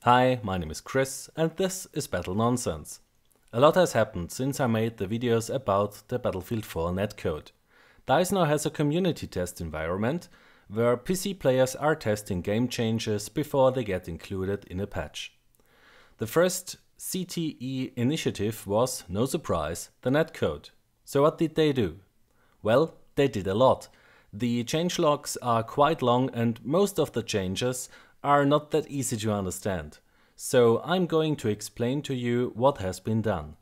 Hi, my name is Chris and this is Battle Nonsense. A lot has happened since I made the videos about the Battlefield 4 netcode. DICE now has a community test environment where PC players are testing game changes before they get included in a patch. The first CTE initiative was, no surprise, the netcode. So what did they do? Well, they did a lot. The changelogs are quite long and most of the changes are not that easy to understand. So I'm going to explain to you what has been done.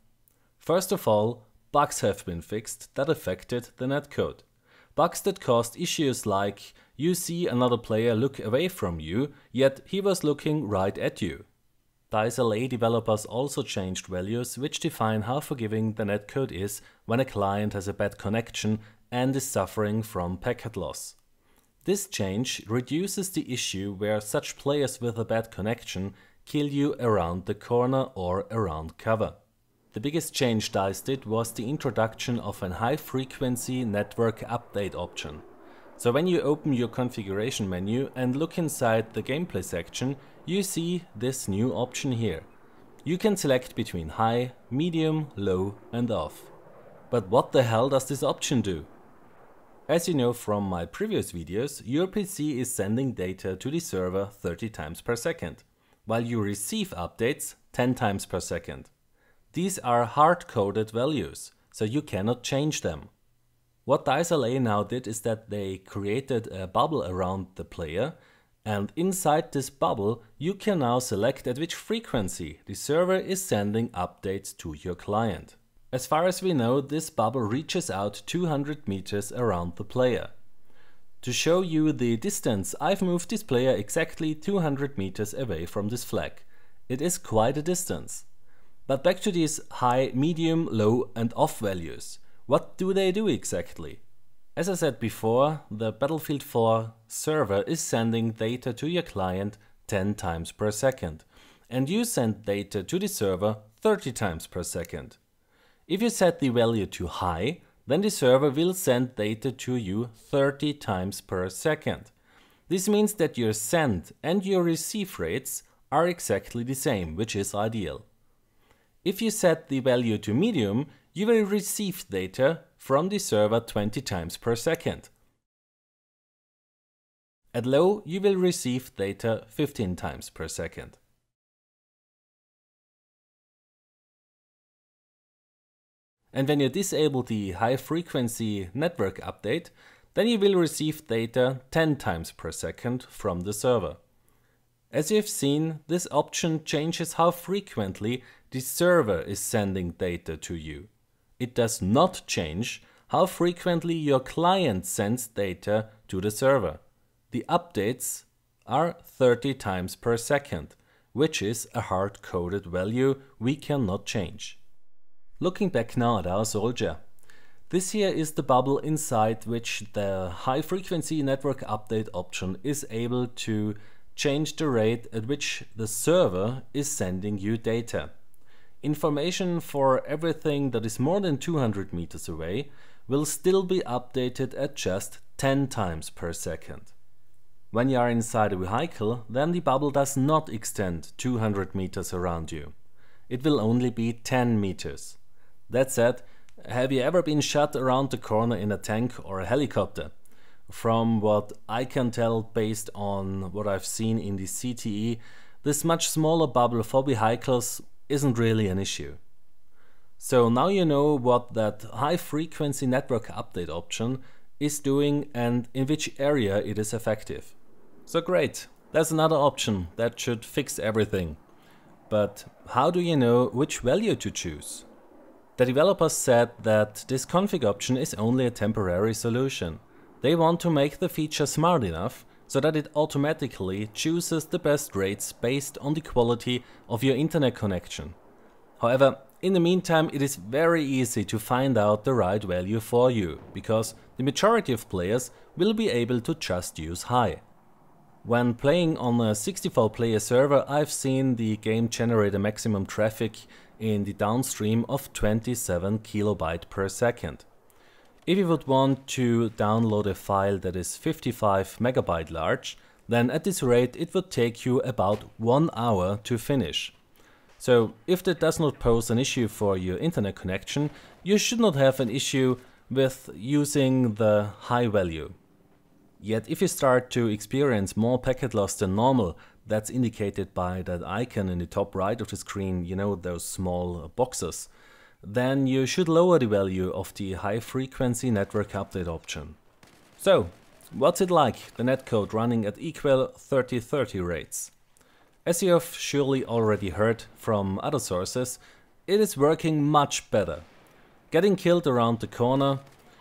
First of all, bugs have been fixed that affected the netcode. Bugs that caused issues like you see another player look away from you, yet he was looking right at you. DICE LA developers also changed values which define how forgiving the netcode is when a client has a bad connection and is suffering from packet loss. This change reduces the issue where such players with a bad connection kill you around the corner or around cover. The biggest change DICE did was the introduction of a high-frequency network update option. So when you open your configuration menu and look inside the gameplay section, you see this new option here. You can select between high, medium, low and off. But what the hell does this option do? As you know from my previous videos, your PC is sending data to the server 30 times per second, while you receive updates 10 times per second. These are hard-coded values, so you cannot change them. What DICE LA now did is that they created a bubble around the player, and inside this bubble you can now select at which frequency the server is sending updates to your client. As far as we know, this bubble reaches out 200 meters around the player. To show you the distance, I've moved this player exactly 200 meters away from this flag. It is quite a distance. But back to these high, medium, low and off values. What do they do exactly? As I said before, the Battlefield 4 server is sending data to your client 10 times per second. And you send data to the server 30 times per second. If you set the value to high, then the server will send data to you 30 times per second. This means that your send and your receive rates are exactly the same, which is ideal. If you set the value to medium, you will receive data from the server 20 times per second. At low, you will receive data 15 times per second. And when you disable the high-frequency network update, then you will receive data 10 times per second from the server. As you have seen, this option changes how frequently the server is sending data to you. It does not change how frequently your client sends data to the server. The updates are 30 times per second, which is a hard-coded value we cannot change. Looking back now at our soldier. This here is the bubble inside which the high-frequency network update option is able to change the rate at which the server is sending you data. Information for everything that is more than 200 meters away will still be updated at just 10 times per second. When you are inside a vehicle, then the bubble does not extend 200 meters around you. It will only be 10 meters. That said, have you ever been shot around the corner in a tank or a helicopter? From what I can tell based on what I've seen in the CTE, this much smaller bubble for vehicles isn't really an issue. So now you know what that high-frequency network update option is doing and in which area it is effective. So great, there's another option that should fix everything. But how do you know which value to choose? The developers said that this config option is only a temporary solution. They want to make the feature smart enough so that it automatically chooses the best rates based on the quality of your internet connection. However, in the meantime, it is very easy to find out the right value for you, because the majority of players will be able to just use high. When playing on a 64-player server, I've seen the game generate a maximum traffic in the downstream of 27 kilobyte per second. If you would want to download a file that is 55 megabyte large, then at this rate it would take you about 1 hour to finish. So if that does not pose an issue for your internet connection, you should not have an issue with using the high value. Yet if you start to experience more packet loss than normal, that's indicated by that icon in the top right of the screen, you know, those small boxes, then you should lower the value of the high frequency network update option. So, what's it like, the netcode running at equal 3030 rates? As you have surely already heard from other sources, it is working much better. Getting killed around the corner,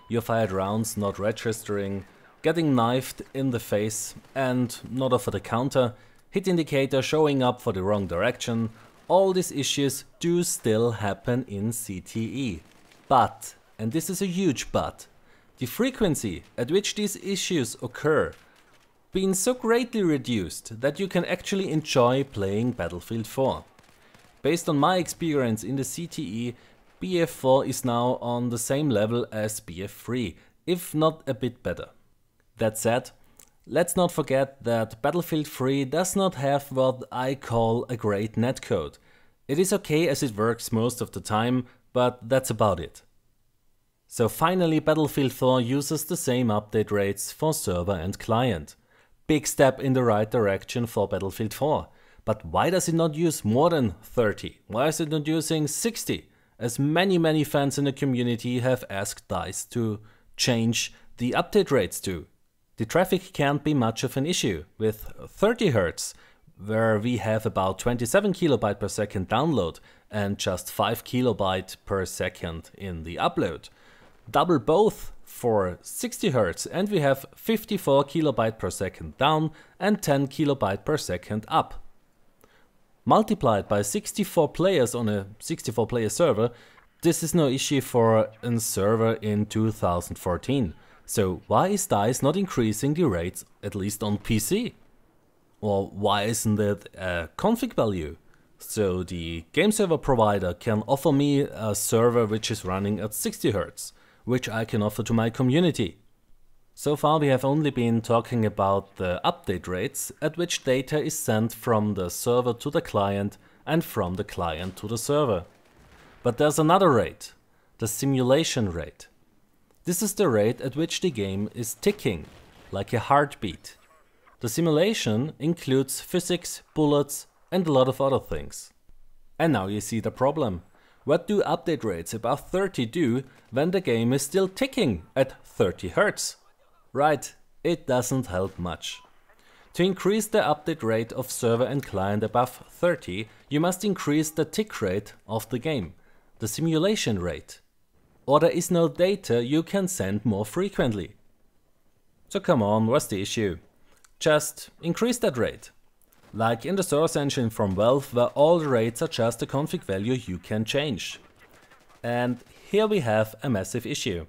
your fired rounds not registering, getting knifed in the face and not over the counter, hit indicator showing up for the wrong direction, all these issues do still happen in CTE. But, and this is a huge but, the frequency at which these issues occur been so greatly reduced that you can actually enjoy playing Battlefield 4. Based on my experience in the CTE, BF4 is now on the same level as BF3, if not a bit better. That said, let's not forget that Battlefield 3 does not have what I call a great netcode. It is okay as it works most of the time, but that's about it. So finally Battlefield 4 uses the same update rates for server and client. Big step in the right direction for Battlefield 4. But why does it not use more than 30? Why is it not using 60? As many fans in the community have asked DICE to change the update rates to. The traffic can't be much of an issue with 30 Hz, where we have about 27 kilobyte per second download and just 5 kilobyte per second in the upload. Double both for 60 Hz and we have 54 kilobyte per second down and 10 kilobyte per second up. Multiplied by 64 players on a 64 player server, this is no issue for a server in 2014. So why is DICE not increasing the rates at least on PC? Or why isn't it a config value? So the game server provider can offer me a server which is running at 60 Hz, which I can offer to my community. So far we have only been talking about the update rates at which data is sent from the server to the client and from the client to the server. But there's another rate, the simulation rate. This is the rate at which the game is ticking, like a heartbeat. The simulation includes physics, bullets and a lot of other things. And now you see the problem. What do update rates above 30 do when the game is still ticking at 30 Hz? Right, it doesn't help much. To increase the update rate of server and client above 30, you must increase the tick rate of the game, the simulation rate. Or there is no data you can send more frequently. So come on, what's the issue? Just increase that rate. Like in the source engine from Valve, where all the rates are just a config value you can change. And here we have a massive issue.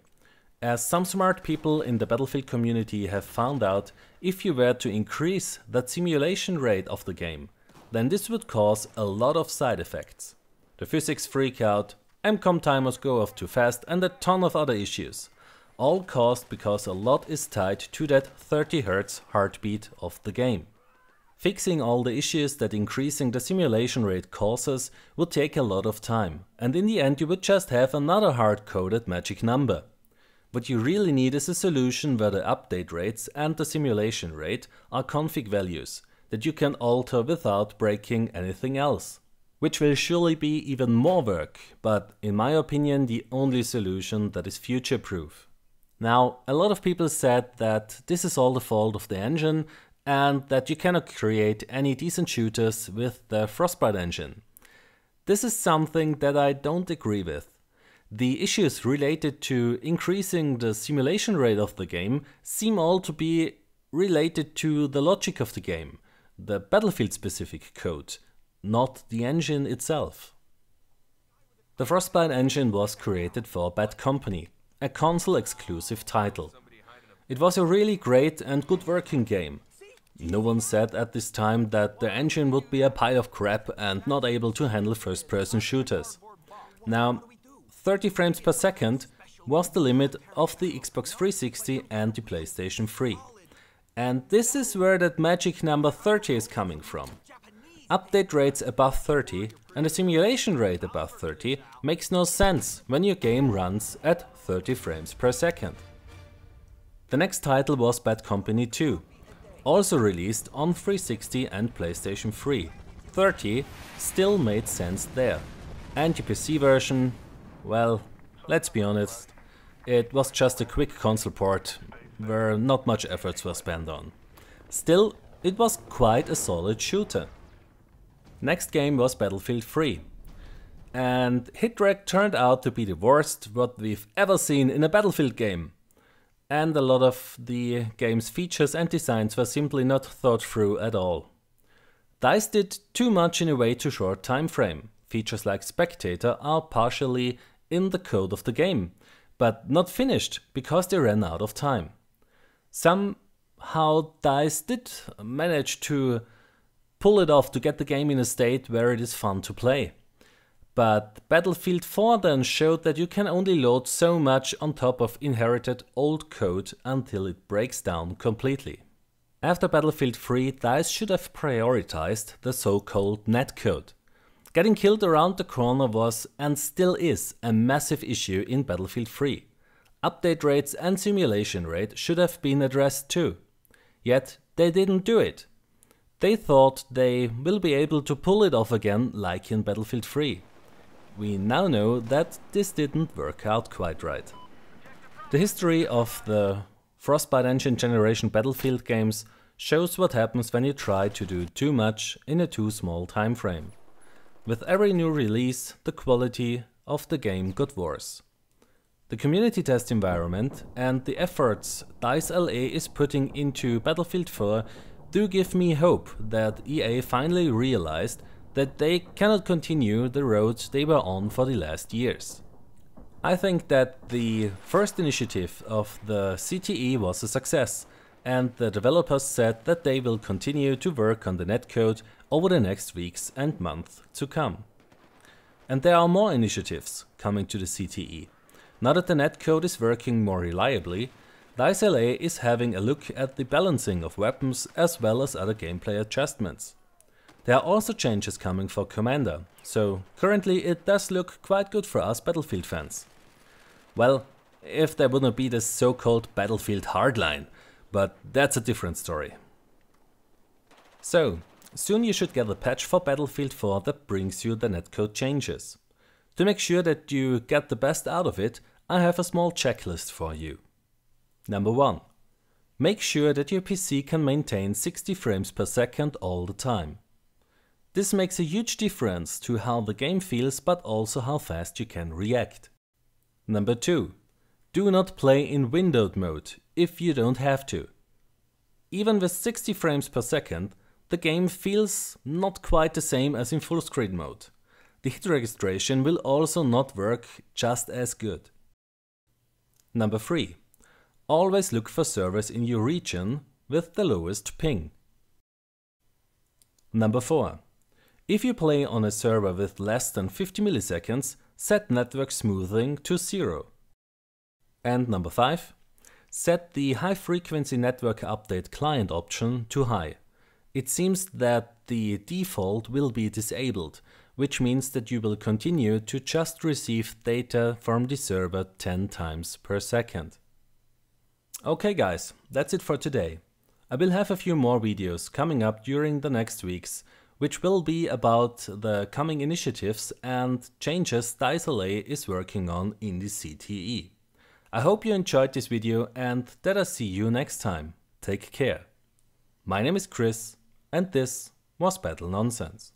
As some smart people in the Battlefield community have found out, if you were to increase that simulation rate of the game, then this would cause a lot of side effects. The physics freak out, MCOM timers go off too fast and a ton of other issues. All caused because a lot is tied to that 30 Hz heartbeat of the game. Fixing all the issues that increasing the simulation rate causes would take a lot of time, and in the end you would just have another hard-coded magic number. What you really need is a solution where the update rates and the simulation rate are config values that you can alter without breaking anything else. Which will surely be even more work, but in my opinion the only solution that is future-proof. Now, a lot of people said that this is all the fault of the engine and that you cannot create any decent shooters with the Frostbite engine. This is something that I don't agree with. The issues related to increasing the simulation rate of the game seem all to be related to the logic of the game, the Battlefield-specific code, not the engine itself. The Frostbite engine was created for Bad Company, a console-exclusive title. It was a really great and good working game. No one said at this time that the engine would be a pile of crap and not able to handle first-person shooters. Now, 30 frames per second was the limit of the Xbox 360 and the PlayStation 3. And this is where that magic number 30 is coming from. Update rates above 30 and a simulation rate above 30 makes no sense when your game runs at 30 frames per second. The next title was Bad Company 2, also released on 360 and PlayStation 3. 30 still made sense there. And the PC version, well, let's be honest, it was just a quick console port where not much efforts were spent on. Still, it was quite a solid shooter. Next game was Battlefield 3. And hit rate turned out to be the worst what we've ever seen in a Battlefield game. And a lot of the game's features and designs were simply not thought through at all. DICE did too much in a way too short time frame. Features like Spectator are partially in the code of the game, but not finished because they ran out of time. Somehow DICE did manage to pull it off to get the game in a state where it is fun to play. But Battlefield 4 then showed that you can only load so much on top of inherited old code until it breaks down completely. After Battlefield 3, DICE should have prioritized the so-called Netcode. Getting killed around the corner was and still is a massive issue in Battlefield 3. Update rates and simulation rate should have been addressed too. Yet they didn't do it. They thought they will be able to pull it off again like in Battlefield 3. We now know that this didn't work out quite right. The history of the Frostbite Engine generation Battlefield games shows what happens when you try to do too much in a too small time frame. With every new release, the quality of the game got worse. The community test environment and the efforts DICE LA is putting into Battlefield 4 do give me hope that EA finally realized that they cannot continue the road they were on for the last years. I think that the first initiative of the CTE was a success, and the developers said that they will continue to work on the netcode over the next weeks and months to come. And there are more initiatives coming to the CTE. Now that the netcode is working more reliably, DICE LA is having a look at the balancing of weapons as well as other gameplay adjustments. There are also changes coming for Commander, so currently it does look quite good for us Battlefield fans. Well, if there would not be this so-called Battlefield hardline, but that's a different story. So, soon you should get a patch for Battlefield 4 that brings you the netcode changes. To make sure that you get the best out of it, I have a small checklist for you. Number 1. Make sure that your PC can maintain 60 frames per second all the time. This makes a huge difference to how the game feels, but also how fast you can react. Number 2. Do not play in windowed mode if you don't have to. Even with 60 frames per second, the game feels not quite the same as in full screen mode. The hit registration will also not work just as good. Number 3. Always look for servers in your region with the lowest ping. Number 4. If you play on a server with less than 50 milliseconds, set network smoothing to 0. And number 5. Set the high frequency network update client option to high. It seems that the default will be disabled, which means that you will continue to just receive data from the server 10 times per second. Okay guys, that's it for today. I will have a few more videos coming up during the next weeks, which will be about the coming initiatives and changes DICE LA is working on in the CTE. I hope you enjoyed this video and that I see you next time. Take care. My name is Chris and this was Battle Nonsense.